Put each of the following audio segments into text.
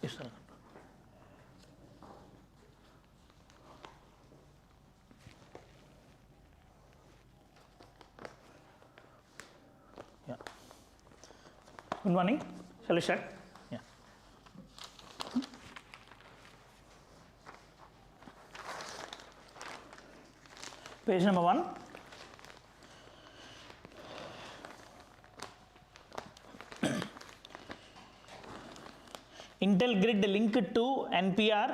Yeah. Good morning. Shall we start? Yeah. Page number 1. Intel grid linked to NPR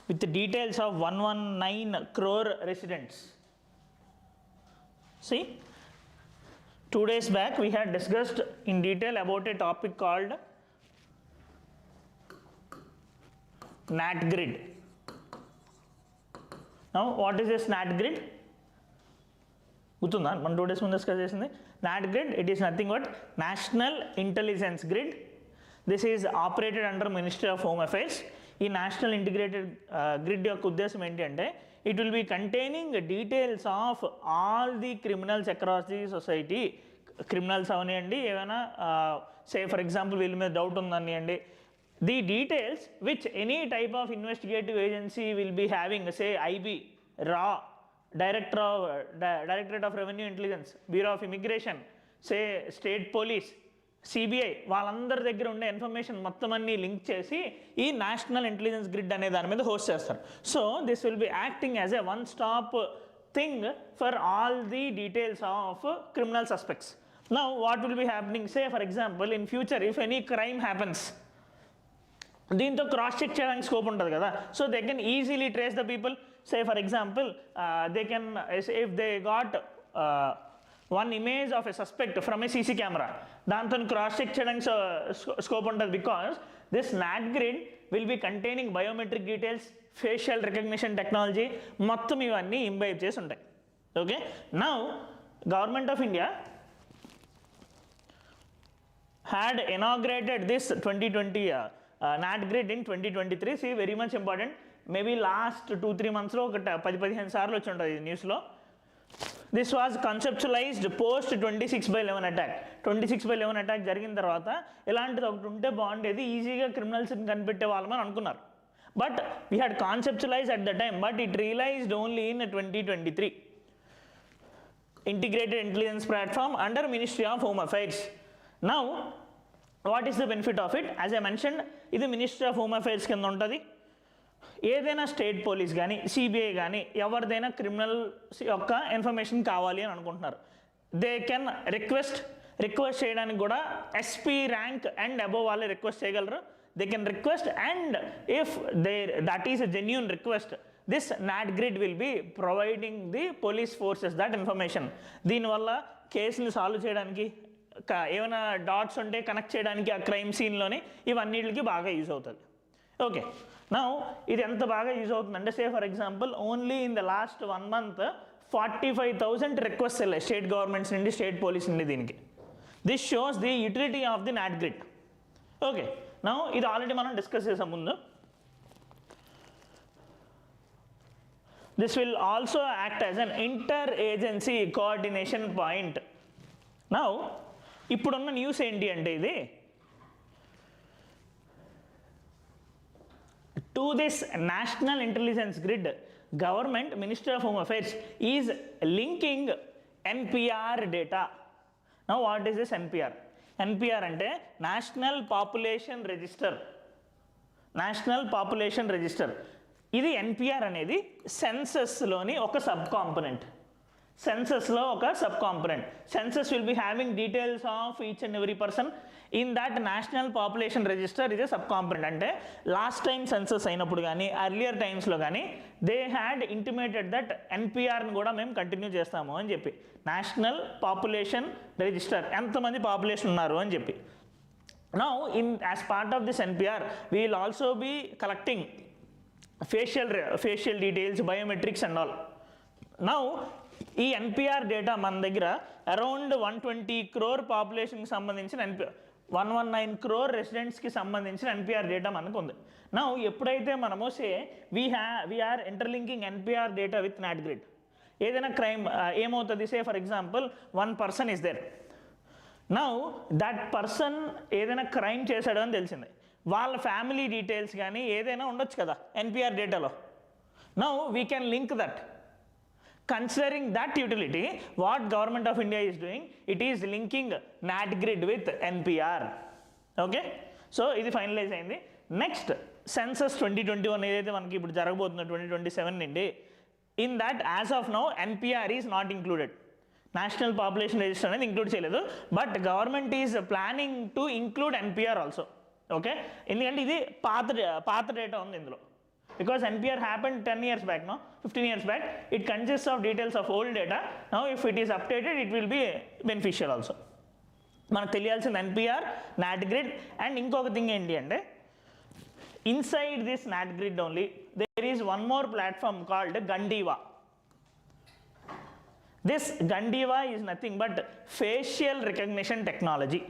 with the details of 119 crore residents. See, 2 days back we had discussed in detail about a topic called NAT grid. Now what is this NAT grid? Gutunda man 2 days mundu discuss chesindi. NAT grid, it is nothing but National Intelligence Grid. This is operated under Ministry of Home Affairs. ఈ national integrated grid యొక్క ఉద్దేశం ఏంటి అంటే it will be containing details of all the criminals across the society. Criminals అవనివ్వండి, ఏమైనా say for example వీళ్ళ మీద doubt ఉందనివ్వండి, the details which any type of investigative agency will be having, say IB, రా, directorate of revenue intelligence, bureau of immigration, say state police, CBI, వాళ్ళందరి దగ్గర ఉండే information మొత్తం అన్ని లింక్ చేసి ఈ నేషనల్ ఇంటెలిజెన్స్ గ్రిడ్ అనే దాని మీద హోస్ట్ చేస్తారు. So this will B acting as a one stop thing for all the details of criminal suspects. Now what will be happening, say for example in future if any crime happens, దీంతో cross check చేయడానికి scope ఉంటుంది కదా. So they can easily trace the people. Say for example they can, if they got one image of a suspect from a CC camera, దాంతో cross check చేయడానికి scope ఉంటుంది. Because this nat grid will be containing biometric details, facial recognition technology, మొత్తం ఇవన్నీ imbibe చేసి ఉంటాయి. Okay, now government of India had inaugurated this 2020 nat grid in 2023. See very much important. Maybe last 2-3 monthsలో ఒక 10-15 సార్లు వచ్చి ఉంటుంది న్యూస్లో. This was conceptualized post 26/11 attack. 26/11 attack జరిగిన తర్వాత ఇలాంటిది ఒకటి ఉంటే బాగుండేది, ఈజీగా క్రిమినల్స్ని కనిపెట్టే వాళ్ళమని అనుకున్నారు. But we had conceptualize at the time, but it realized only in 2023. Integrated intelligence platform under Ministry of Home Affairs. Now what is the benefit of it? As I mentioned, ఇది మినిస్ట్రీ ఆఫ్ హోమ్ అఫైర్స్ కింద ఉంటుంది. ఏదైనా state police కానీ, CBI కానీ, ఎవరిదైనా criminal యొక్క information కావాలి అని అనుకుంటున్నారు, దే కెన్ రిక్వెస్ట్ చేయడానికి కూడా ఎస్పీ ర్యాంక్ అండ్ అబోవ్ వాళ్ళే రిక్వెస్ట్ చేయగలరు. They can request, and if that is a genuine request, this nat grid will be providing the police forces that information. దీనివల్ల కేసుని సాల్వ్ చేయడానికి, ఏమైనా డాట్స్ ఉంటే connect చేయడానికి ఆ క్రైమ్ సీన్లోని, ఇవన్నిటికి బాగా యూజ్ అవుతుంది. ఓకే, నౌ ఇది ఎంత బాగా యూజ్ అవుతుందంటే, సే for example only in the last 1 month 45,000 request వెళ్ళాయి స్టేట్ గవర్నమెంట్స్ నుండి, స్టేట్ పోలీస్ నుండి దీనికి. This shows the utility of the not grid. Okay, now ఇది ఆల్రెడీ మనం డిస్కస్ చేసాం ముందు. This will also act as an inter agency coordination point. Now ఇప్పుడున్న news ఏంటి అంటే, ఇది to this national intelligence grid, government, Ministry of Home Affairs is linking NPR data. Now what is this NPR? NPR అంటే National Population Register. National Population Register. ఇది NPR అనేది సెన్సస్లోని ఒక sub component. సెన్సస్లో ఒక sub component. Census will be having details of each and every person. In that national population register is a sub component. అంటే last time census అయినప్పుడు కానీ, earlier టైమ్స్లో కానీ, దే హ్యాడ్ ఇంటిమేటెడ్ దట్ ఎన్పిఆర్ని కూడా మేము కంటిన్యూ చేస్తాము అని చెప్పి, నేషనల్ పాపులేషన్ రిజిస్టర్, ఎంతమంది పాపులేషన్ ఉన్నారు అని చెప్పి. Now as part of this NPR, we will also be collecting facial details, biometrics and all. Now ఈ ఎన్పిఆర్ డేటా మన దగ్గర అరౌండ్ 120 crore పాపులేషన్కి సంబంధించిన 119 crore రెసిడెంట్స్కి సంబంధించిన ఎన్పిఆర్ డేటా మనకు ఉంది. నౌ ఎప్పుడైతే మనము say we're interlinking NPR data with nat grid, ఏదైనా క్రైమ్ ఏమవుతుంది, say for example 1 person is there. Now that person ఏదైనా క్రైమ్ చేశాడు అని తెలిసింది. వాళ్ళ ఫ్యామిలీ డీటెయిల్స్ కానీ ఏదైనా ఉండొచ్చు కదా ఎన్పిఆర్ డేటాలో. Now we can link that. Considering that utility, what Government of India is doing, it is linking NAT grid with NPR. Okay, so ఇది ఫైనలైజ్ అయింది. నెక్స్ట్ సెన్సస్ 2021 ఏదైతే మనకి ఇప్పుడు జరగబోతుందో 2027 నుండి, in that as of now NPR is not included. National population register అనేది include చేయలేదు, but government is planning to include NPR also. Okay, ఎందుకంటే ఇది పాత డేటా ఉంది ఇందులో. Because NPR happened 10 years back, no? 15 years back. It consists of details of old data. Now if it is updated, it will be beneficial also. మనకు తెలియాల్సిన NPR, NAT grid, and ఇంకొక thing ఏంటి అంటే, inside this NAT grid only, there is one more platform called Gandiva. This Gandiva is nothing but facial recognition technology.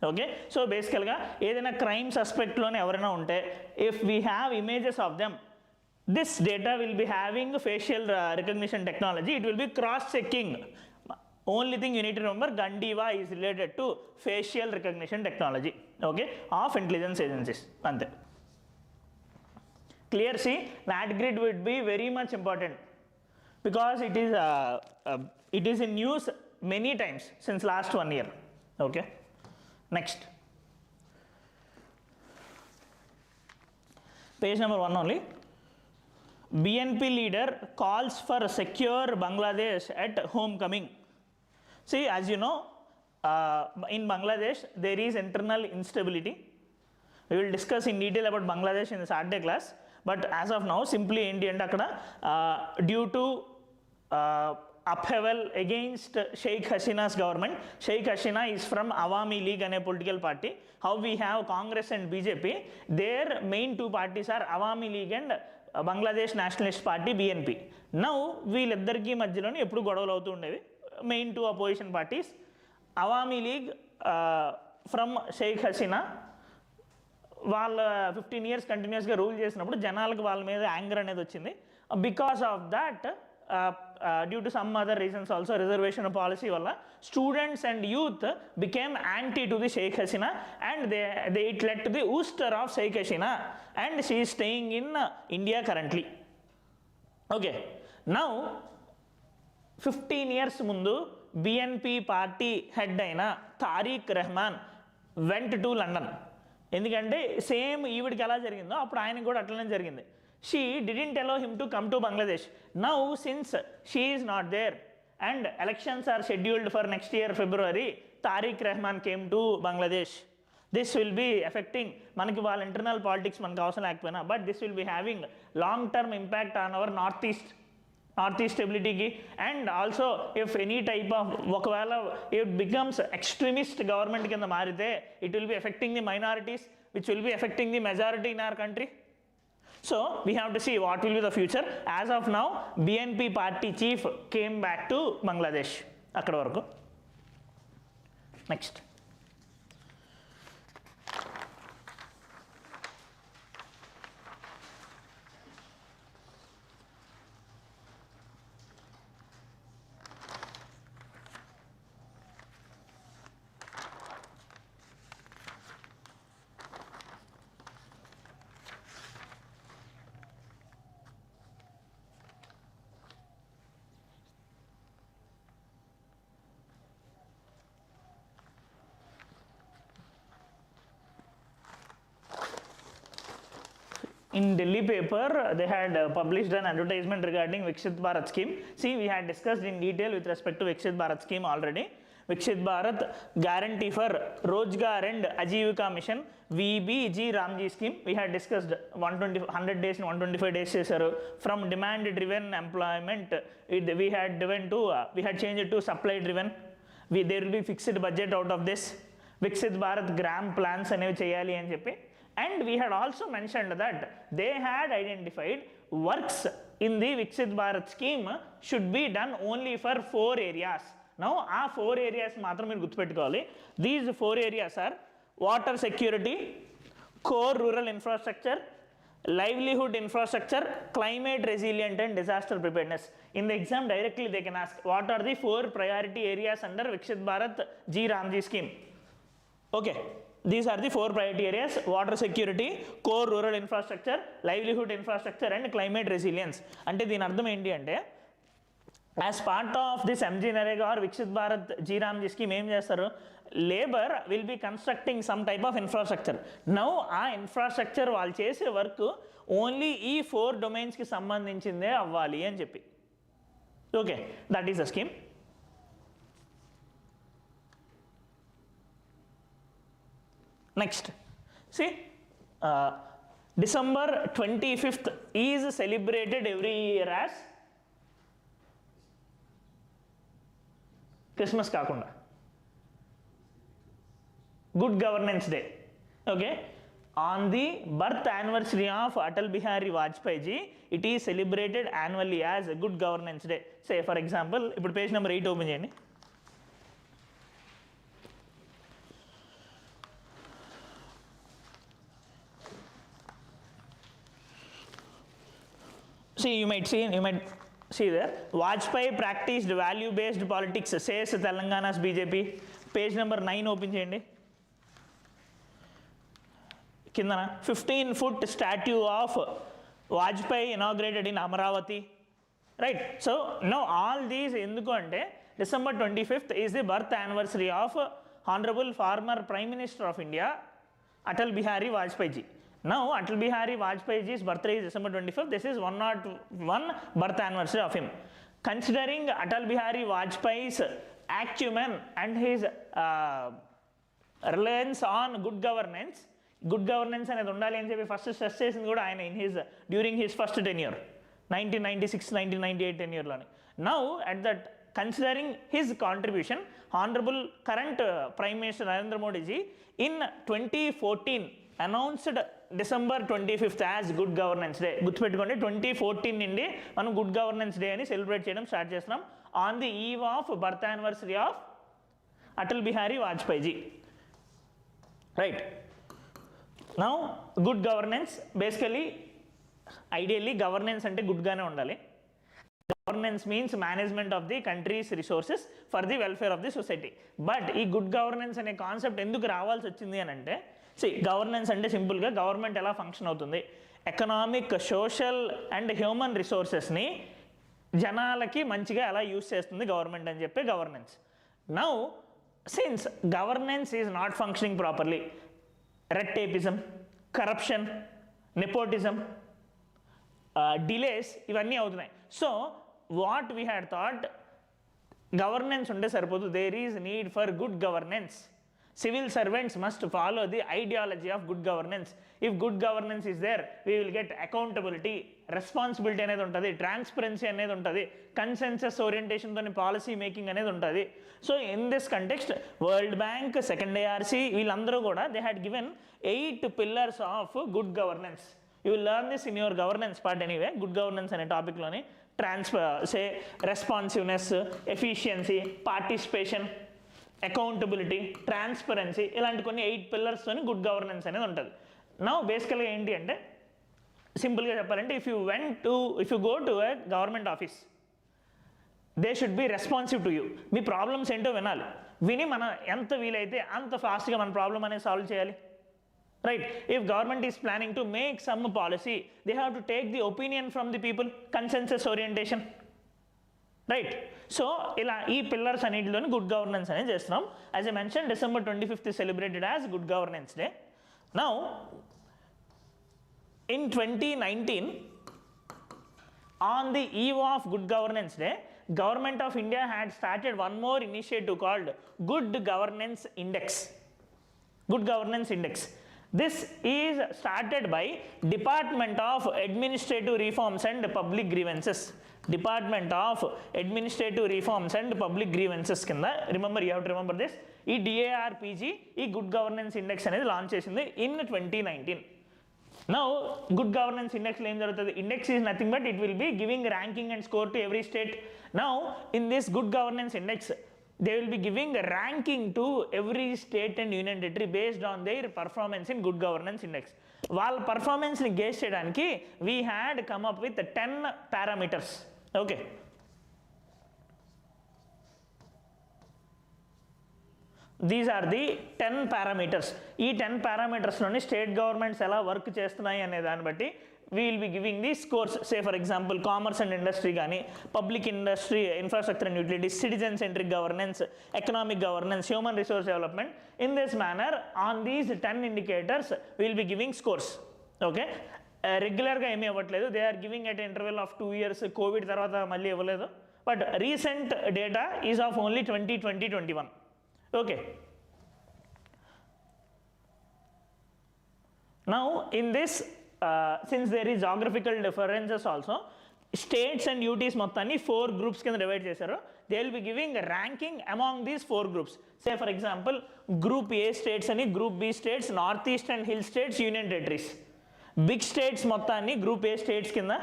Okay, so బేసికల్గా ఏదైనా crime సస్పెక్ట్లోనే ఎవరైనా ఉంటే, if we have images of them, this data will be having facial recognition technology. It will be cross checking. Only thing you need to remember, Gandiva is related to facial recognition technology, okay, of intelligence agencies. అంతే. Clear? See, nat grid would be very much important because it is in news many times since last 1 year. Okay, next, page number 1 only. BNP leader calls for secure Bangladesh at homecoming. See, as you know, in Bangladesh there is internal instability. We will discuss in detail about Bangladesh in the Saturday class, but as of now simply enti ante akkada due to upheaval against Sheikh Hasina's government. Sheikh Hasina is from Awami League and a political party. How we have Congress and BJP, their main two parties are Awami League and Bangladesh Nationalist Party BNP. Now వీళ్ళిద్దరికి మధ్యలోనే ఎప్పుడు గొడవలు అవుతూ ఉండేవి. Main two opposition parties, Awami League from Sheikh Hasina, వాళ్ళ 15 years కంటిన్యూస్గా rule చేసినప్పుడు జనాలకు వాళ్ళ మీద యాంగర్ అనేది వచ్చింది. Because of that, due to some other reasons also, reservation policy valla students and youth became anti to the Sheikh Hasina, and it led to the ouster of Sheikh Hasina, and she is staying in India currently. Okay, now 15 years mundu BNP party head aina Tariq Rahman went to London. ఎందుకంటే same ఈవిడికి ఎలా జరిగిందో అప్పుడు ఆయనకు కూడా అట్లనే జరిగింది. She didn't allow him to come to Bangladesh. Now since she is not there and elections are scheduled for next year February, Tariq Rahman came to Bangladesh. This will be affecting manaki wall internal politics manaki avasam lekapona, but this will be having long term impact on our northeast stability ki, and also if any type of okavela it becomes extremist government kinda marite, it will be affecting the minorities, which will be affecting the majority in our country. So we have to see what will be the future. As of now, BNP party chief came back to Bangladesh. Akkada varaku. Next. In Delhi paper, they had published an advertisement regarding Viksit Bharat scheme. See, we had discussed in detail with respect to Viksit Bharat scheme already. Viksit Bharat Guarantee for Rozgar and Ajivika Mission, VBG Ramji scheme. We had discussed 100 days and 125 days from demand driven employment. We had changed it to supply driven. There will be fixed budget out of this. Viksit Bharat Gram plans అనేవి చేయాలి అని చెప్పి. And we had also mentioned that they had identified works in the Viksit Bharat scheme should be done only for 4 areas. Now, ఆ 4 areas మాత్రం మీరు గుర్తుపెట్టుకోవాలి. These 4 areas are water security, core rural infrastructure, livelihood infrastructure, climate resilient and disaster preparedness. In the exam directly they can ask what are the 4 priority areas under Viksit Bharat G Ramji scheme. Okay. These are the 4 priority areas: water security, core rural infrastructure, livelihood infrastructure and climate resilience. అంటే దీని అర్థం ఏంటి అంటే, as part of this MG NREGA or Viksit Bharat G RAM G scheme ఏం చేస్తారు, labour will be constructing some type of infrastructure. Now ఆ infrastructure వాళ్ళు చేసే వర్క్ ఓన్లీ ఈ 4 డొమైన్స్కి సంబంధించిందే అవ్వాలి అని చెప్పి. Okay, that is the scheme. Next, see, December 25th is celebrated every year as Christmas కాకుండా Good Governance Day. Okay, on the birth anniversary of Atal Bihari Vajpayee ji, it is celebrated annually as Good Governance Day. Say for example, ఇప్పుడు page number 8 open చేయండి. See, you might see there, Vajpayee practiced value-based politics, says Telangana's BJP. Page number 9 open చేయండి. కిందన 15-foot statue of Vajpayee inaugurated in Amaravati. Right? So, now all these ఎందుకు అంటే, December 25th is the birth anniversary of Honorable former Prime Minister of India, Atal Bihari Vajpayee ji. Now, Atal Bihari Vajpayee ji's birthday is December 25th. This is 101 birth anniversary of him. Considering Atal Bihari Vajpayee's acumen and his reliance on good governance అనేది ఉండాలి అని చెప్పి first stress చేసింది కూడా ఆయన during his first tenure 1996-1998 టెన్యూర్లోని. Now at that considering his contribution, Honorable current Prime Minister Narendra Modi ji in 2014 announced December 25th as Good Governance Day. గుర్తుపెట్టుకోండి, 2014 నుండి మనం గుడ్ గవర్నెన్స్ డే అని సెలబ్రేట్ చేయడం start చేస్తున్నాం on the eve of birth anniversary of Atal Bihari Vajpayee ji. Right, now good governance, basically ideally governance అంటే గుడ్గానే ఉండాలి. Governance means management of the country's resources for the welfare of the society. But ఈ good governance అనే concept ఎందుకు రావాల్సి వచ్చింది అని అంటే, గవర్నెన్స్ అంటే సింపుల్గా గవర్నమెంట్ ఎలా ఫంక్షన్ అవుతుంది, ఎకనామిక్, సోషల్ అండ్ హ్యూమన్ రిసోర్సెస్ని జనాలకి మంచిగా ఎలా యూస్ చేస్తుంది గవర్నమెంట్ అని చెప్పి governance. Now since governance is not functioning properly, red tapism, corruption, nepotism, delays ఇవన్నీ అవుతున్నాయి. So what we had thought, governance ఉంటే సరిపోదు, there is need for good governance. Civil servants must follow the ideology of good governance. If good governance is there, we will get accountability, responsibility అనేది ఉంటుంది, transparency అనేది ఉంటుంది, consensus ఓరియంటేషన్తో policy making అనేది ఉంటుంది. So in this context world bank, second ARC వీళ్ళందరూ కూడా they had given 8 pillars of good governance. You will learn this in your governance part anyway. Good governance అనే టాపిక్లోని responsiveness, efficiency, participation, accountability, transparency ఇలాంటి కొన్ని 8 pillars good governance అనేది ఉంటుంది. Now బేసికల్గా ఏంటి అంటే, సింపుల్గా చెప్పాలంటే, if you go to a government office, they should be responsive to you. Me problems ఏంటో వినాలి, విని మన ఎంత వీలైతే అంత ఫాస్ట్గా మన ప్రాబ్లమ్ అనేది సాల్వ్ చేయాలి. Right, if government is planning to make some policy, they have to take the opinion from the people, consensus orientation. Right, so ila ee pillars anittiloni good governance ane chestunam. As I mentioned, December 25th is celebrated as Good Governance Day. Now in 2019, on the eve of Good Governance Day, Government of India had started one more initiative called Good Governance Index. Good Governance Index. This is started by Department of Administrative Reforms and Public Grievances. Department of Administrative Reforms and Public Grievances కింద, remember, you have to remember this, ఈ DARPG ఈ good governance index అనేది launch చేసింది in 2019. Now good governance ఇండెక్స్లో ఏం జరుగుతుంది, index is nothing but it will be giving ranking and score to every state. Now in this good governance index, they will be giving a ranking to every state and union territory based on their performance in good governance index. వాళ్ళ పర్ఫార్మెన్స్ని gauge చేయడానికి we had come up with 10 parameters. Okay, these are the 10 parameters. ఈ 10 పారామీటర్స్లోని state governments ఎలా work చేస్తున్నాయి అనే దాన్ని బట్టి we will be giving these scores. Say for example, commerce and industry gaani, public industry, infrastructure and utilities, citizen centric governance, economic governance, human resource development. In this manner, on these 10 indicators we will be giving scores. Okay, regular ga emi avvatledu, they are giving at an interval of 2 years. COVID tarvata malli avvaledu, but recent data is of only 2020-21. Okay, now in this since there is geographical differences also, states and UTs మొత్తాన్ని 4 groups కింద divide చేశారు. They will be giving a ranking among these 4 groups. Say for example, group A states అని, group B states, northeast and hill states, union territories. Big states మొత్తాన్ని group A states కింద,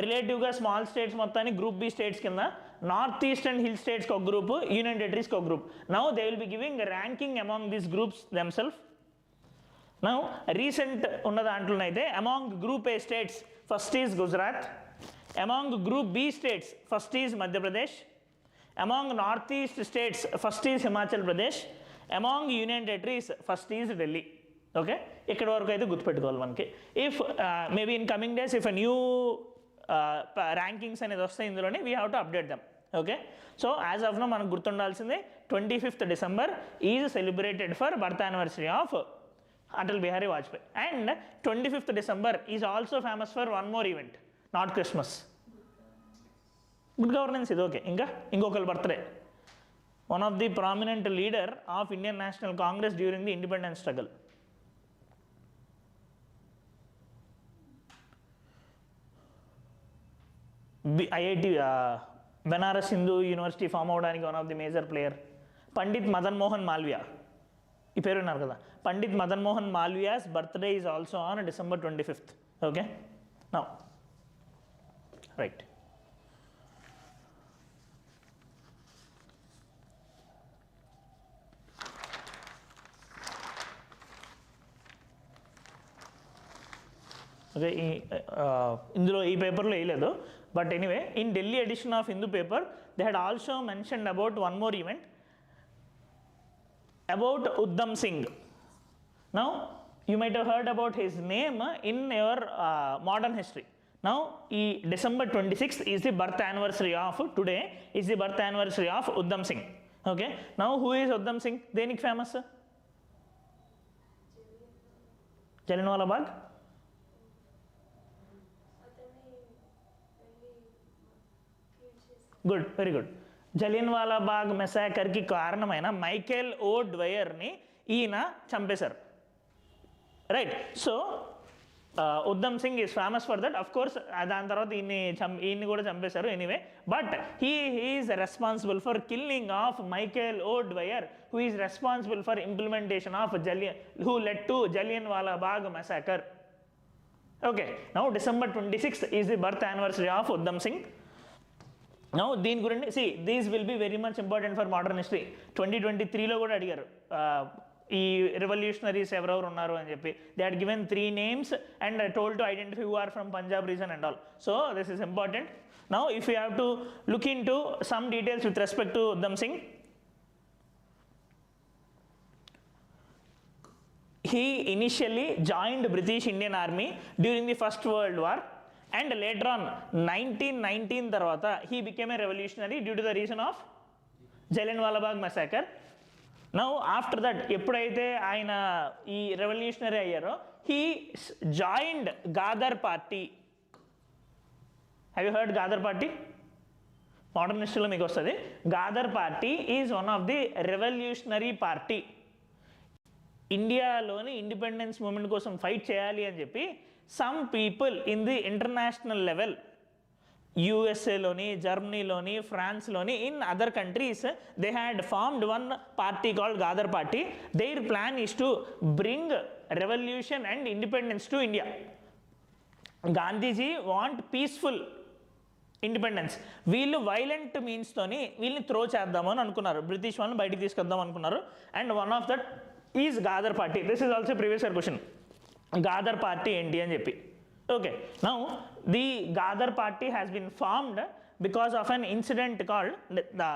రిలేటివ్గా small states మొత్తాన్ని group B states కింద, northeast and hill states ఒక group, union territories ఒక group. Now they will be giving a ranking among these groups themselves. Now recent ఉన్న దాంట్లో అయితే among group A states first is Gujarat, among group B states first is Madhya Pradesh, among northeast states first is Himachal Pradesh, among union territories first is Delhi. Okay, ఇక్కడ వరకు అయితే గుర్తుపెట్టుకోవాలి మనకి. If maybe in coming days if a new rankings అనేది వస్తాయి ఇందులోనే we have to update them. Okay, so as of now మనకు గుర్తుండాల్సిందే 25th December is celebrated for birth anniversary of Atal Bihari Vajpayee, and 25th December is also famous for one more event, not Christmas. Good governance is okay. Ingokal birthday, one of the prominent leader of Indian National Congress during the independence struggle. IIT Banaras Hindu University form avdaniki one of the major player, Pandit Madan Mohan Malviya. ఈ పేరు ఉన్నారు కదా, Pandit Madan Mohan Malviya's birthday is also on December 25th. Okay, now right. Okay, ఇందులో ఈ పేపర్లో వేయలేదు, but anyway in Delhi edition of Hindu paper they had also mentioned about one more event about Uddam Singh. Now you might have heard about his name in your modern history. Now December 26th is the birth anniversary of today, is the birth anniversary of Uddam Singh. Okay, now who is Uddam Singh? Denik famous? Jallianwala Bagh. Good, very good. Jallianwala Bagh మెసాకర్కి కారణమైన Michael O డ్వయర్ని ఈయన చంపేశారు. Right, so Udham Singh is famous for that. Of course దాని తర్వాత ఈయన్ని కూడా చంపేశారు. Anyway, but he is responsible for killing of Michael O Dwyer, who is responsible for implementation of who led to Jallianwala Bagh massacre. Okay, now December 26th is the birth anniversary of Udham Singh. Now దీని గురించి see, these will be very much important for modern history. 2023లో కూడా అడిగారు ఈ revolutionaries ఎవరెవరు ఉన్నారు అని చెప్పి. They had given 3 names and told to identify who are from Punjab region and all. So this is important. Now if you have to look into some details with respect to Uddam Singh, he initially joined British Indian Army during the First World War. And later on 1919 తర్వాత he became a revolutionary due to the reason of Jallianwala Bagh massacre. Now after that ఎప్పుడైతే ఆయన ఈ revolutionary అయ్యారో he joined Ghadar party. Have you heard Ghadar party? Modern హిస్టరీలో మీకు వస్తుంది. Ghadar party is one of the revolutionary party. ఇండియాలోని independence moment కోసం fight చేయాలి అని చెప్పి some people in the international level, USAలోని, జర్మనీలోని, ఫ్రాన్స్లోని, in other countries, they had formed one party called Ghadar party. Their plan is to bring revolution and independence to India. Gandhiji want peaceful independence. వీళ్ళు violent మీన్స్తోని వీళ్ళని throw చేద్దాము అని అనుకున్నారు, British వాళ్ళని బయటికి తీసుకొద్దాం అనుకున్నారు. And one of that is Ghadar party. This is also previous year question. Ghadar party ఏంటి అని చెప్పి. Okay, now the Ghadar party has been formed because of an incident called the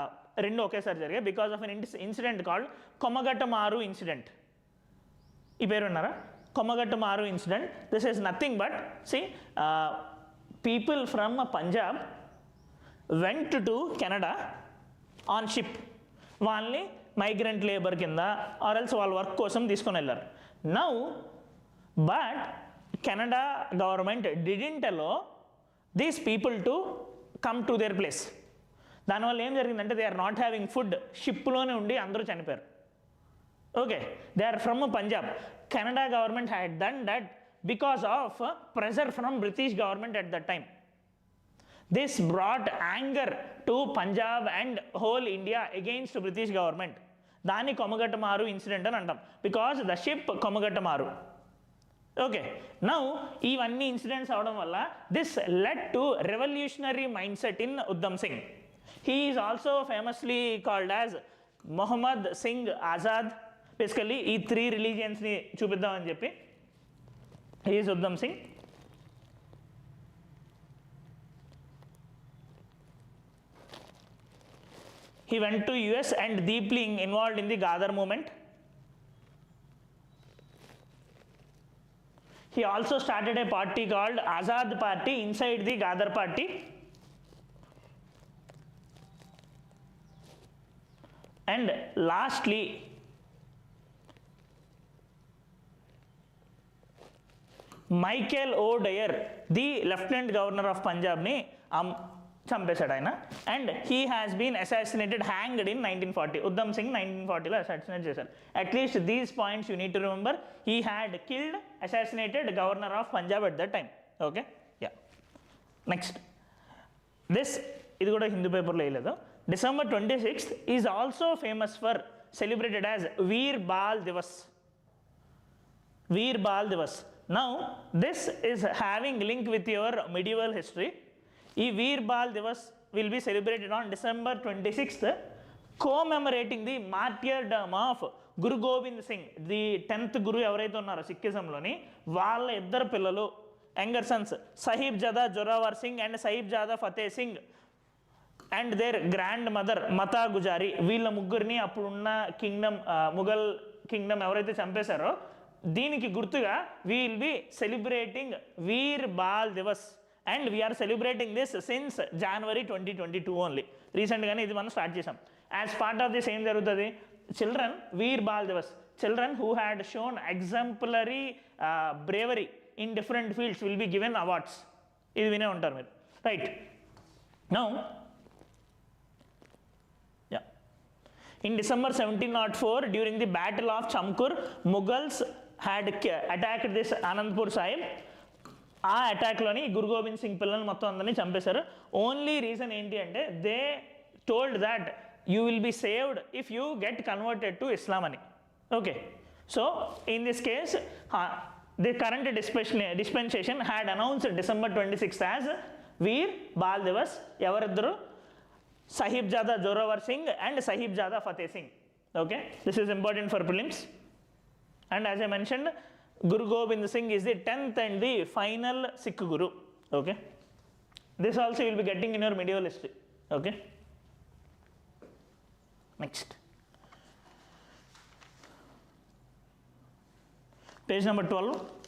రెండు ఒకేసారి జరిగాయి because of an incident called Komagata Maru incident. ఈ పేరు ఉన్నారా? Komagata Maru incident. This is nothing but people from Punjab went to Canada on ship. వాళ్ళని migrant labour కింద ఆర్ఎల్స్ వాళ్ళ వర్క్ కోసం తీసుకొని వెళ్ళారు. Now but Canada government didn't allow these people to come to their place. దానివల్ల ఏం జరిగిందంటే they are not having food. షిప్లోనే ఉండి అందరూ చనిపోయారు. Okay, they are from Punjab. Canada government had done that because of pressure from British government at that time. This brought anger to Punjab and whole India against British government. దాన్ని కొమగట్టమారు incident అని అంటాం because the ship Komagata Maru. Okay, now ఇవన్నీ incidents అవడం వల్ల this led to revolutionary mind set in Udham Singh. He is also famously called as Mohammad Singh Azad. Basically ఈ 3 రిలీజియన్స్ని చూపిద్దామని చెప్పి he is Udham Singh. He went to US and deeply involved in the Ghadar movement. He also started a party called Azad Party inside the Ghadar party. And lastly, Michael O'Dwyer, the Lieutenant Governor of Punjab, ni చంపేశాడు ఆయన. And he has been assassinated, hanged in 1940. Udham Singh 1940లో assassinate చేశారు. At least these points you need to remember. He had killed, assassinated governor of Punjab at that time. Okay, yeah. Next ఇది కూడా హిందూ పేపర్లో వేయలేదు. December 26th is also famous for celebrated as Veer Bal Divas. Veer Bal Divas. Now this is having link with your medieval history. ఈ Veer Bal Divas will be celebrated on December 26th, commemorating the martyrdom of Guru Govind Singh. The 10th Guru ఎవరైతే ఉన్నారో సిక్కిజంలోని, వాళ్ళ 2 పిల్లలు, younger sons, Sahibzada Zorawar Singh and Sahibzada Fateh Singh and their grandmother Mata Gujari. వీళ్ళ ముగ్గురిని అప్పుడున్న Kingdom, Mughal Kingdom ఎవరైతే చంపేశారో దీనికి గుర్తుగా we will be celebrating Veer Bal Divas. And we are celebrating this since January 2022 ఓన్లీ. రీసెంట్గానే ఇది మనం స్టార్ట్ చేసాం. యాజ్ పార్ట్ ఆఫ్ దిస్ ఏం జరుగుతుంది, children, Veer Bal Divas, children who had shown exemplary bravery in different fields will be given awards. ఇది వినే ఉంటారు మీరు, right? Now in December 1704, during the Battle of Chamkur, Mughals had attacked this Anandpur Sahib. ఆ అటాక్లోని గురు గోవింద్ సింగ్ పిల్లల్ని మొత్తం అందరినీ చంపేశారు. ఓన్లీ రీజన్ ఏంటి అంటే they told that you will be saved if you get converted to Islam అని. Okay, so in this case the current dispensation had announced December 26th as Veer Bal Divas. ఎవరిద్దరు? Sahibzada Zorawar Singh and Sahibzada Fateh Singh. Okay, this is important for prelims. And as I mentioned, Guru Gobind Singh is the 10th and the final Sikh Guru. Okay, this also you will be getting in your medieval history. Okay, next page number 12.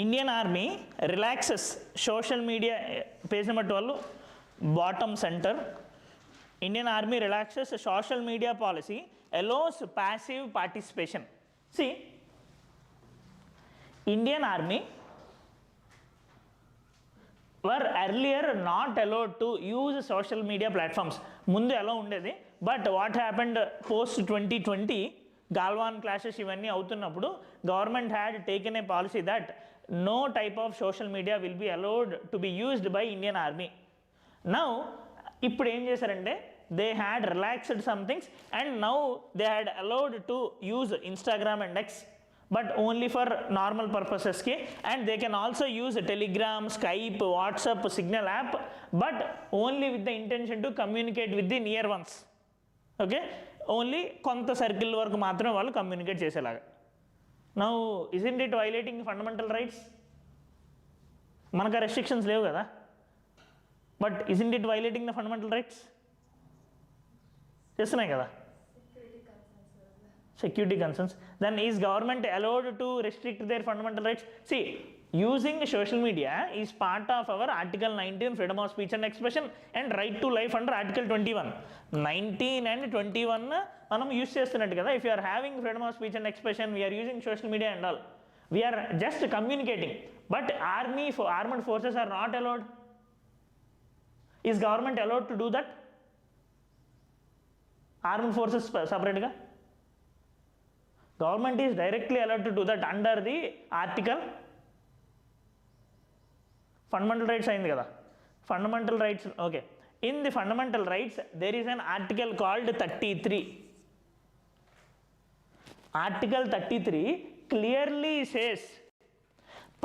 Indian Army relaxes social media, page number 12, bottom center. Indian Army relaxes social media policy, allows passive participation. See, Indian Army were earlier not allowed to use social media platforms. ముందు ఎలా ఉండేది, but what happened post 2020 Galwan clashes ఇవన్నీ అవుతున్నప్పుడు government had taken a policy that no type of social media will be allowed to be used by Indian Army. Now, ఇప్పుడు ఏం చేశారంటే they had relaxed some things and now they had allowed to use Instagram and X, but only for normal purposes ki, and they can also use Telegram, Skype, WhatsApp, Signal app, but only with the intention to communicate with the near ones. Okay, only కొంత circle వరకు మాత్రమే వాళ్ళు communicate చేసేలాగా. Now isn't it violating fundamental rights? మనకు ఆ restrictions లేవు కదా, but isn't it violating the fundamental rights? చేస్తున్నాయి కదా. Security concerns. Then is government allowed to restrict their fundamental rights? See, using social media is part of our Article 19 freedom of speech and expression and right to life under Article 21. 19 and 21 మనం use చేస్తున్నట్టు కదా. If you are having freedom of speech and expression, we are using social media and all. We are just communicating. But armed forces are not allowed. Is government allowed to do that? Armed forces separate ga? Government is directly allowed to do that under the article. Fundamental rights అయింది కదా, fundamental rights. Okay, in the fundamental rights there is an article called 33. Article 33 clearly says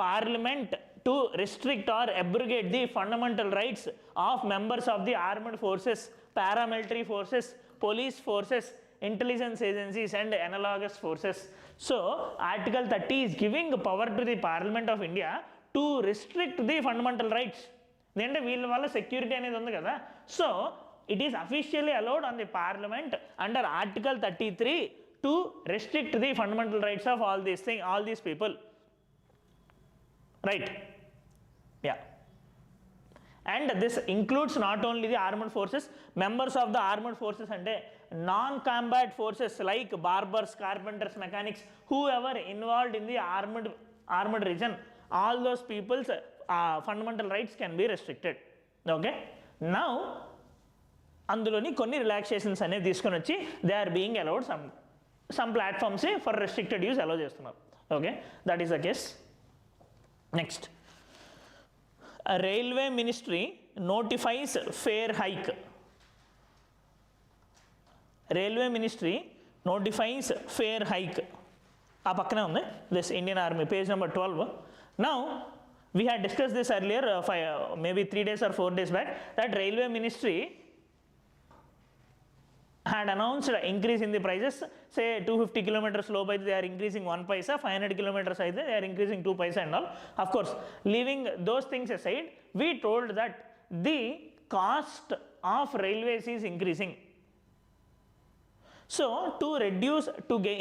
Parliament to restrict or abrogate the fundamental rights of members of the armed forces, paramilitary forces, police forces, intelligence agencies and analogous forces. So Article 30 is giving power to the Parliament of India to restrict the fundamental rights. Then వీళ్ళ వల్ల security అనేది ఉంది కదా. So it is officially allowed on the Parliament under Article 33 to restrict the fundamental rights of all these people. Right? Yeah. And this includes not only the armed forces, members of the armed forces and non-combat forces like barbers, carpenters, mechanics, whoever involved in the armed region, all those people's fundamental rights can be restricted. Okay? Now, anduloni konni relaxations ane తీసుకొని వచ్చి they are being allowed some platforms for restricted use allow చేస్తున్నారు. Okay? That is the case. Next. A railway ministry notifies fare hike. Railway ministry notifies fare hike. ఆ పక్కనే ఉంది this Indian Army, page number 12. Now we had discussed this earlier, maybe 3 days or 4 days back, that railway ministry had announced increase in the prices. Say 250 kilometers slope అయితే they are increasing 1 paisa, 500 kilometers అయితే they are increasing 2 paisa and all. Of course, leaving those things aside, we told that the cost of railways is increasing. So to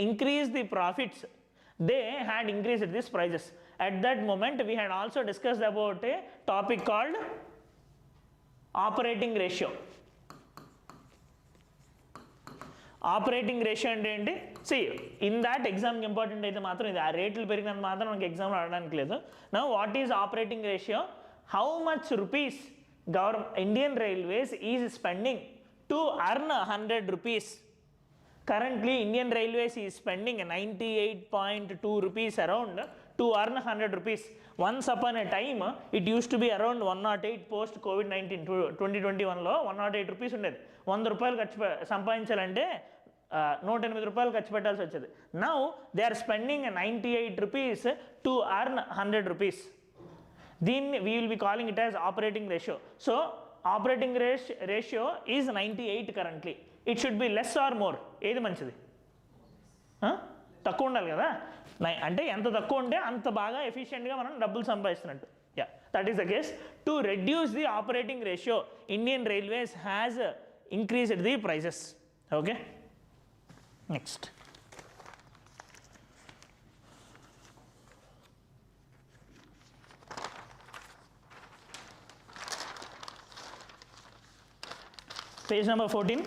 increase the profits, they had increased these prices. At that moment, we had also discussed about a topic called operating ratio. Operating ratio అంటే ఏంటి? C in that ఎగ్జామ్కి important అయితే మాత్రం ఇది, ఆ రేట్లు పెరిగినంత మాత్రం మనకి ఎగ్జామ్లో అడగడానికి లేదు. Now what is operating ratio? How much rupees Indian railways is spending to earn 100 rupees. Currently, Indian Railways is spending 98.2 rupees around to earn 100 rupees. Once upon a time, it used to be around 108 post COVID-19. 2021లో 108 rupees ఉండేది. 100 రూపాయలు సంపాదించాలంటే 108 రూపాయలు ఖర్చు పెట్టాల్సి వచ్చేది. Now they are spending 98 rupees to earn 100 rupees. దీన్ని we will be calling it as operating ratio. So operating ratio is 98 currently. It should be less or more. ఏది మంచిది? తక్కువ ఉండాలి కదా. అంటే ఎంత తక్కువ ఉంటే అంత బాగా ఎఫిషియెంట్గా మనం డబ్బులు సంపాదిస్తున్నట్టు. Yeah, that is the case. To reduce the operating ratio, Indian railways has increased the prices. Okay, next. Page number 14.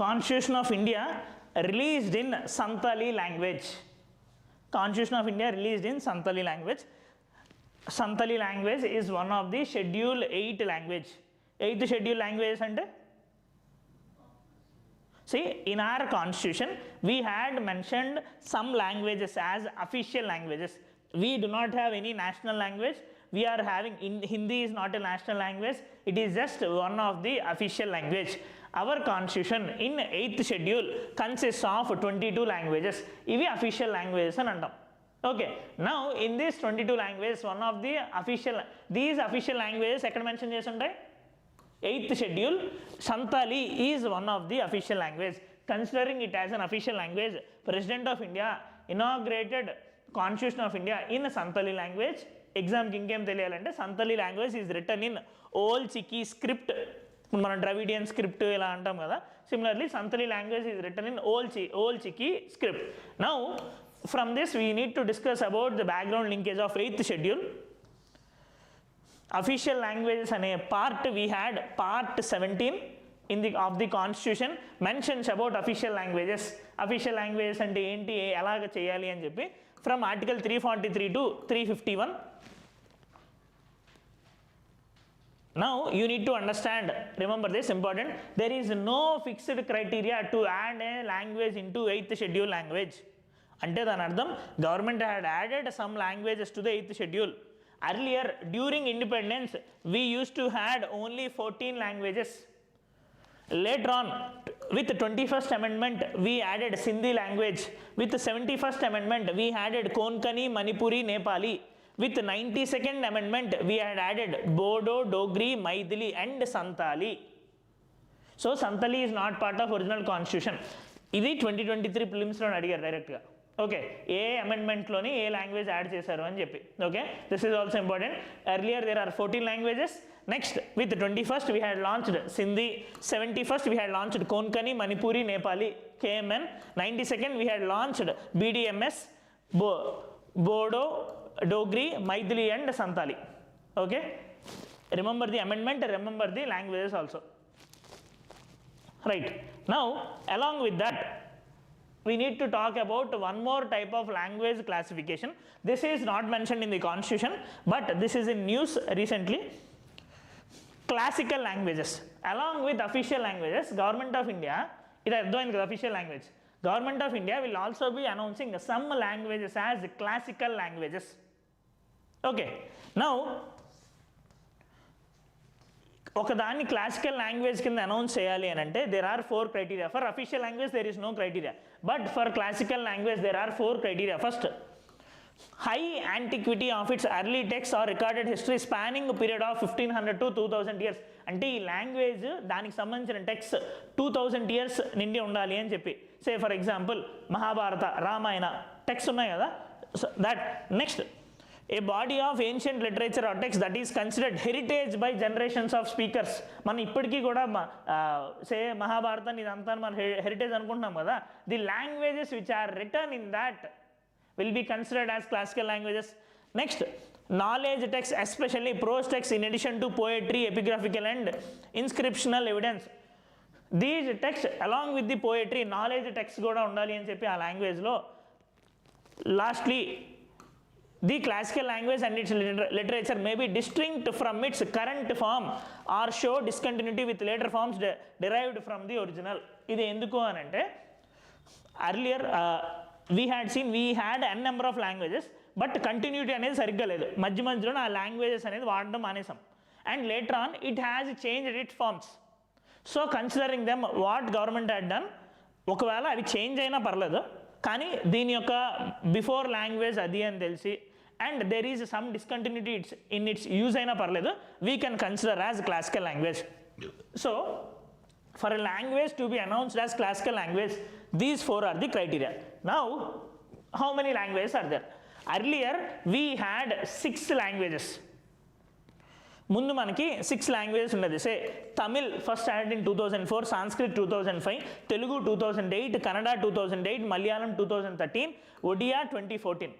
Constitution of India released in Santali language. Constitution of India released in Santali language. Santali language is one of the Schedule 8 language. 8th schedule language ante, see, in our constitution we had mentioned some languages as official languages. We do not have any national language. We are having Hindi is not a national language. It is just one of the official language. our constitution in 8th schedule consists of 22 languages. Ivi official languages అని అంటాం. Okay, now in this 22 languages, one of the these official languages ఎక్కడ mention చేసి ఉంటాయి? 8th schedule, Santali is one of the official language. Considering it as an official language, President of India inaugurated Constitution of India in Santali language. Exam కి ఇంకేం తెలియాలంటే Santali language is written in Old Chiki script. మన Dravidian script ఇలా అంటాం కదా. Similarly, Santali language is written in Old Chiki script. Now, from this we need to discuss about the background linkage of 8th schedule. Official languages అనే part we had part 17 of the constitution mentions about official languages. Official languages అంటే ఏంటి, ఎలాగ చేయాలి అని చెప్పి from article 343 to 351. Now you need to understand, remember this important, there is no fixed criteria to add a language into 8th schedule language. అంటే దాని అర్థం government had added some languages to the 8th schedule. Earlier, during independence, we used to had only 14 languages. Later on, with the 21st amendment, we added Sindhi language. With the 71st amendment, we added Konkani, Manipuri, Nepali. With the 92nd amendment, we had added Bodo, Dogri, Maithili and Santali. So, Santali is not part of original constitution. This 2023 prelims lo adigaru direct ga. Okay, ఏ అమెండ్మెంట్లోని ఏ language add చేశారు అని చెప్పి. Okay, this is also important. Earlier there are 14 languages. Next with 21st we had launched Sindhi, 71st we had launched Konkani, Manipuri, Nepali, KMN, 92nd we had launched BDMS, Bodo, Dogri, Maithili and Santali. Okay, remember the amendment, remember the languages also. Right, now along with that we need to talk about one more type of language classification. This is not mentioned in the constitution, but this is in news recently. Classical languages. Along with official languages, Government of India, it is doing the official language. Government of India will also be announcing some languages as classical languages. Okay, now ఒకదాన్ని classical language కింద announce చేయాలి అని అంటే there are 4 criteria. For official language there is no criteria, but for classical language there are 4 criteria. First, high antiquity of its early text or recorded history spanning period of 1500 to 2000 years. అంటే ఈ language దానికి సంబంధించిన text 2000 years నిండి ఉండాలి అని చెప్పి. సే for example Mahabharata, Ramayana text ఉన్నాయి కదా, that. Next, a body of ancient literature or text that is considered heritage by generations of speakers. మనం ఇప్పటికీ కూడా సే మహాభారతాన్ని ఇదంతా మన హెరిటేజ్ అనుకుంటున్నాం కదా. The languages which are written in that will be considered as classical languages. Next, knowledge text, especially prose text in addition to poetry, epigraphical and inscriptional evidence. These text along with the poetry, knowledge text కూడా ఉండాలి అని చెప్పి ఆ లాంగ్వేజ్లో. Lastly, the classical language and its literature may be distinct from its current form or show discontinuity with later forms derived from the original. ఇది ఎందుకు అని అంటే earlier we had n number of languages, but continuity అనేది సరిగ్గా లేదు. మధ్యలో ఆ languages అనేది వాడడం మానేసాం. And later on it has changed its forms. So considering them, what government had done, ఒకవేళ అవి చేంజ్ అయినా పర్లేదు కానీ దీని యొక్క బిఫోర్ లాంగ్వేజ్ అది అని తెలిసి and there is some discontinuity in its use అయినా పర్లేదు, we can consider as classical language. So for a language to be announced as classical language, these 4 are the criteria. Now how many languages are there? Earlier we had 6 languages. ముందు మనకి 6 languages ఉన్నది. Say Tamil first added in 2004, Sanskrit 2005, Telugu 2008, Kannada 2008, Malayalam 2013, Odia 2014.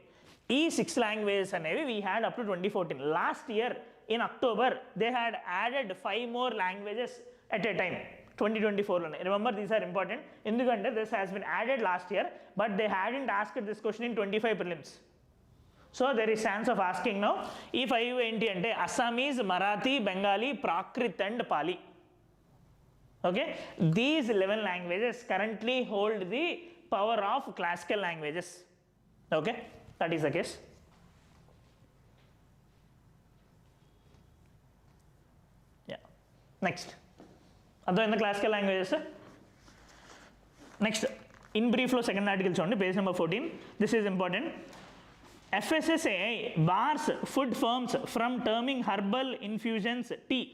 ఈ 6 languages అనేవి we had up to 2014. Last year in October they had added 5 more languages at a time 2024లోనే. Remember these are important, ఎందుకంటే this has been added last year but they hadn't asked this question in 25 prelims. So there is chance of asking now. ఈ 5 ఏంటి అంటే Assamese, Marathi, Bengali, Prakrit and పాలి. Okay, these 11 languages currently hold the power of classical languages. Okay, that is the case. Yeah, next. అర్థమైందా classical languages. Next in బ్రీఫ్లో second article చూడండి, page number 14. This is important. FSSAI bars food firms from terming herbal infusions tea.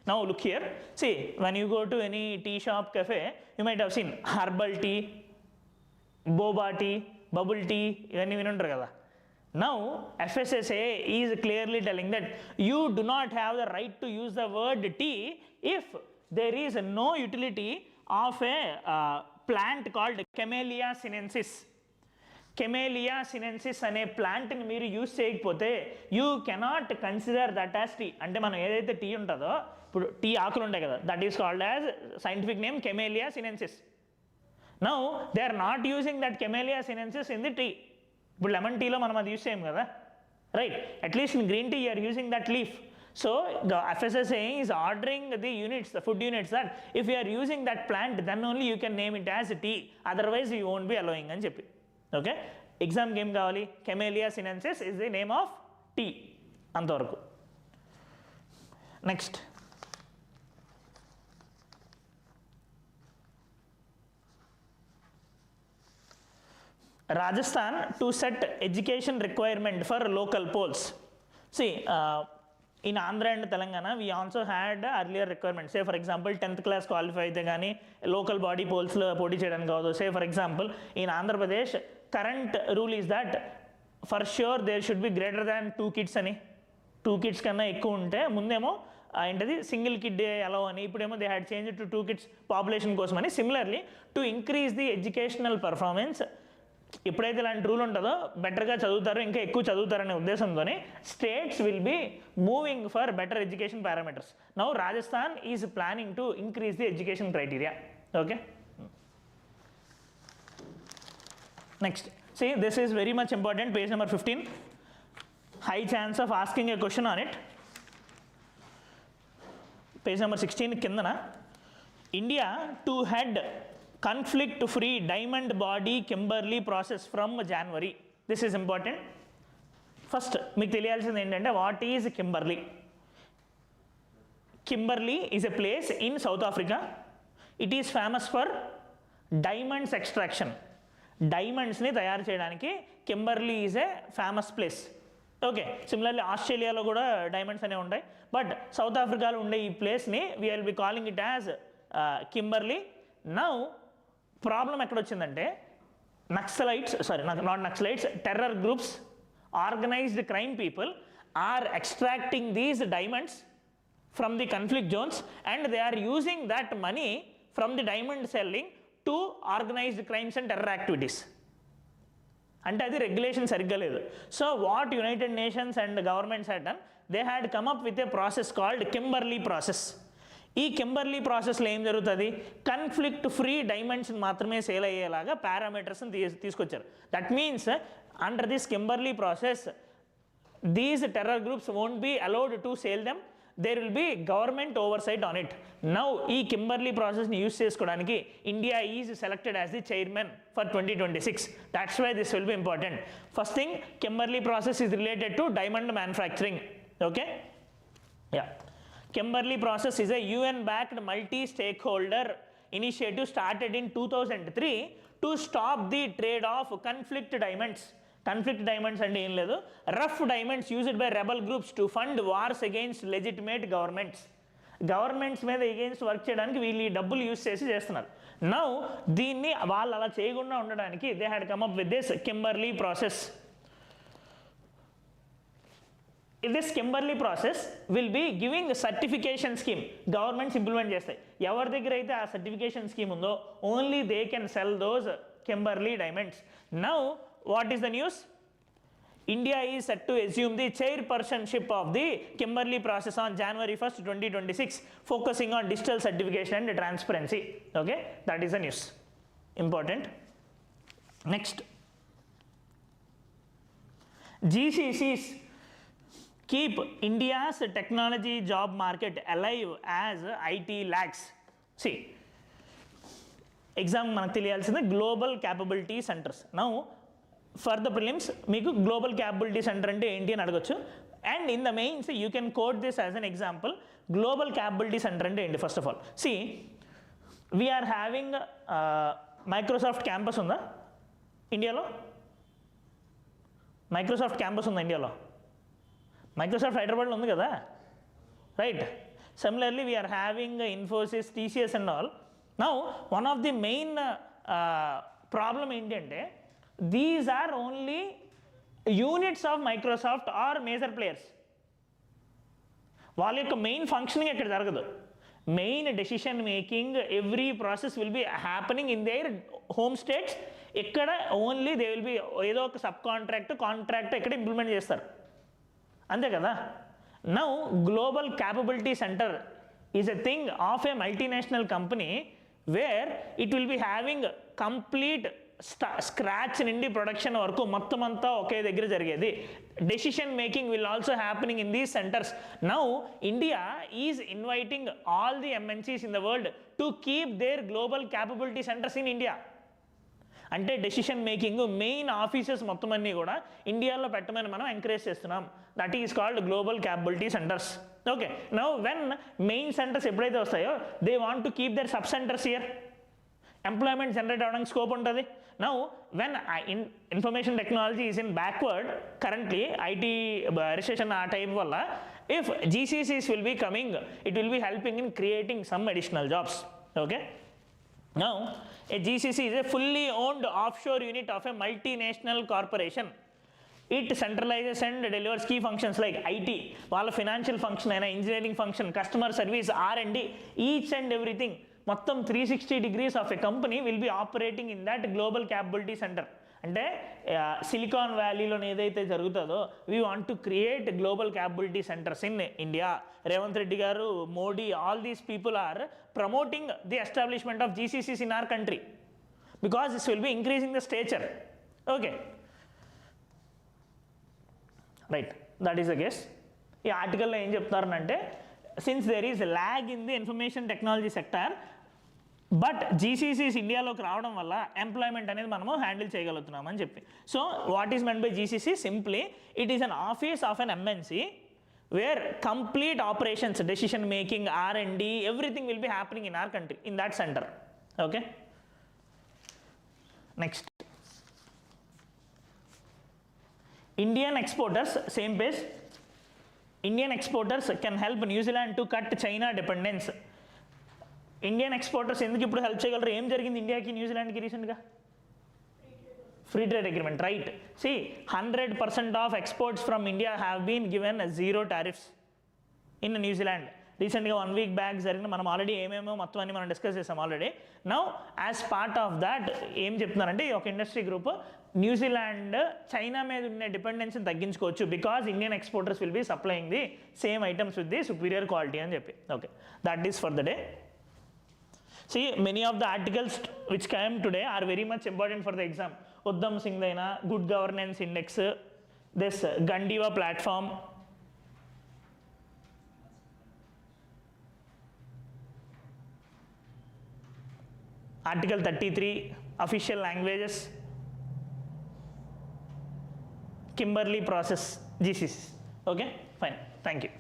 Now look here. See, when you go to any tea shop, cafe, you might have seen herbal tea, boba tea, bubble tea, ఇవన్నీ వినుంటారు కదా. Now FSSAI is clearly telling that you do not have the right to use the word tea if there is no utility of a plant called Camellia sinensis. Camellia sinensis అనే ప్లాంట్ని మీరు use చేయకపోతే you cannot consider that as tea. అంటే మనం ఏదైతే tea ఉంటుందో, ఇప్పుడు tea ఆకులు ఉంటాయి కదా, that is called as scientific name Camellia sinensis. Now they are not using that Camellia sinensis in the tea. ఇప్పుడు లెమన్ టీలో మనం అది యూజ్ చేయం కదా, right? At least in green tea you are using that leaf. So the FSSAI is ordering the units, the food units, that if you are using that plant, then only you can name it as tea. Otherwise you won't be allowing అని చెప్పి. Okay, ఎగ్జామ్కి ఏం కావాలి? Camellia sinensis is the name of tea, అంతవరకు. Next Rajasthan to set education requirement for local polls. See, in Andhra and Telangana, we also had earlier requirements. Say for example, 10th class qualify అయితే కానీ local body polls పోటీ చేయడానికి కాదు. Say for example, in Andhra Pradesh, current rule is that for sure there should be greater than 2 kids అని. 2 kids కన్నా ఎక్కువ ఉంటే ముందేమో ఏంటది సింగిల్ కిడ్ అలౌ అని, ఇప్పుడేమో they had change to 2 kids population కోసం అని. Similarly to increase the educational performance, ఎప్పుడైతే ఇలాంటి రూల్ ఉంటుందో బెటర్గా చదువుతారో, ఇంకా ఎక్కువ చదువుతారనే ఉద్దేశంతోనే states will be moving for better education parameters. Now Rajasthan is planning to increase the education criteria. Okay, next see, this is very much important, page number 15. High chance of asking a question on it. Page number 16 కిందన India to head conflict free diamond body Kimberley process from January. This is important. First మీకు తెలియాల్సింది ఏంటంటే what is Kimberley. Kimberley is a place in South Africa. It is famous for diamonds extraction. డైమండ్స్ని తయారు చేయడానికి Kimberley is a famous place. Okay, similarly ఆస్ట్రేలియాలో కూడా diamonds అనేవి ఉంటాయి, బట్ సౌత్ ఆఫ్రికాలో ఉండే ఈ ప్లేస్ని we will be calling it as Kimberley. Now problem ఎక్కడొచ్చిందంటే Naxalites, not Naxalites, terror groups, organised crime people are extracting these diamonds from the conflict zones and they are using that money from the diamond selling to organised crimes and terror activities. అంటే అది regulation సరిగ్గా లేదు. So what United Nations and governments had done, they had come up with a process called Kimberley process. ఈ Kimberly ప్రాసెస్లో ఏం జరుగుతుంది, conflict free డైమండ్స్ని మాత్రమే sale అయ్యేలాగా పారామీటర్స్ని తీసుకొచ్చారు. That means under this Kimberley process these terror groups won't be allowed to sale them. There will be government oversight on it. Now ఈ Kimberley ప్రాసెస్ని యూజ్ చేసుకోవడానికి India is selected as the chairman for 2026. That's why this will be important. First thing, Kimberley process is related to diamond manufacturing. Okay, yeah. Kimberley process is a UN-backed multi-stakeholder initiative started in 2003 to stop the trade of conflict diamonds. Conflict diamonds and ఏం లేదు, rough diamonds used by rebel groups to fund wars against legitimate governments. Governments మీద against work చేయడానికి వీళ్ళు ఈ డబ్బులు use చేస్తున్నారు. Now దీన్ని వాళ్ళు అలా చేయకుండా ఉండడానికి they had come up with this Kimberley process. This Kimberley process will be giving a certification scheme. Governments implement చేస్తాయి. ఎవరి దగ్గర అయితే ఆ సర్టిఫికేషన్ స్కీమ్ ఉందో only they can sell those Kimberley diamonds. Now what is the news? India is set to assume the chairpersonship of the Kimberley process on January 1st, 2026, focusing on digital certification and transparency. Okay, that is the news. Important. Next, GCCs keep India's technology job market alive as IT lags. See, exam మనకు తెలియాల్సింది global capability centres. Now for the prelims మీకు global capability centre అంటే ఏంటి అని అడగచ్చు. And in the mains you can quote this as an example. Global capability centre అంటే ఏంటి? First of all, see we are having Microsoft campus ఉందా ఇండియాలో? Microsoft campus ఉందా ఇండియాలో? మైక్రోసాఫ్ట్ హైదరాబాద్లో ఉంది కదా, right? Similarly, we are having Infosys, TCS and all. Now, one of the main problem ఏంటంటే these are only units of Microsoft or major players. వాళ్ళ యొక్క మెయిన్ ఫంక్షనింగ్ ఇక్కడ జరగదు. Main decision making every process will be happening in there home states. ఇక్కడ only they will be ఏదో ఒక sub contract ఇక్కడ implement చేస్తారు, అంతే కదా. Now, Global Capability Center is a thing of a multinational company where it will be having complete scratch నుండి production వరకు మొత్తం అంతా ఒకే దగ్గర జరిగేది. Decision making will also happening in these centres. Now India is inviting all the MNCs in the world to keep their global capability centres in India. అంటే decision making main offices మొత్తం అన్నీ కూడా ఇండియాలో పెట్టమని మనం ఎంకరేజ్ చేస్తున్నాం. That is called global capability centres. Okay, now when main centres ఎప్పుడైతే వస్తాయో they want to keep their sub centres here. Employment generate అవ్వడానికి స్కోప్ ఉంటుంది. Now when information technology is in backward currently IT recession ఆ type వల్ల, if GCCs will be coming, it will be helping in creating some additional jobs. Okay, now a GCC is a fully owned offshore unit of a multinational corporation. It centralizes and delivers key functions like IT, వాళ్ళ financial function అయినా, engineering function, customer service, R&D, each and everything మొత్తం 360 degrees of a company will be operating in that global capability centre. అంటే Silicon వ్యాలీలోనే ఏదైతే జరుగుతుందో we want to create global capability centres in India. Revanth Reddy garu, Modi, all these people are promoting the establishment of GCCs in our country because this will be increasing the stature. Okay, right, that is the case. ఈ ఆర్టికల్లో ఏం చెప్తారనంటే, since there is lag in the information technology sector, but GCCs ఇండియాలోకి రావడం వల్ల employment అనేది మనము handle చేయగలుగుతున్నామని చెప్పి. So what is meant by GCC? Simply it is an office of an MNC where complete operations, decision making, R&D, everything will be happening in our country in that centre. Okay, next Indian exporters, same page. Indian exporters can help New Zealand to cut China dependence. Indian exporters ఎందుకు ఇప్పుడు help చేయగలరు? ఏం జరిగింది ఇండియాకి న్యూజిలాండ్కి రీసెంట్గా? Free trade agreement, right. See 100% of exports from India have been given 0 tariffs in New Zealand. రీసెంట్గా 1 week back జరిగిన, మనం ఆల్రెడీ ఏమేమో మొత్తం అన్ని మనం డిస్కస్ చేసాం already. Now as part of that ఏం చెప్తున్నారంటే, ఒక ఇండస్ట్రీ గ్రూప్ న్యూజిలాండ్ చైనా మీద ఉన్న డిపెండెన్సీని తగ్గించుకోవచ్చు because Indian exporters will be supplying the same items with the superior quality అని చెప్పి. Okay, that is for the day. See, many of the articles which came today are very much important for the exam. Uddham Singh Daina, Good Governance Index, this Gandiva platform, Article 33, official languages, Kimberley process, GCC. Okay, fine. Thank you.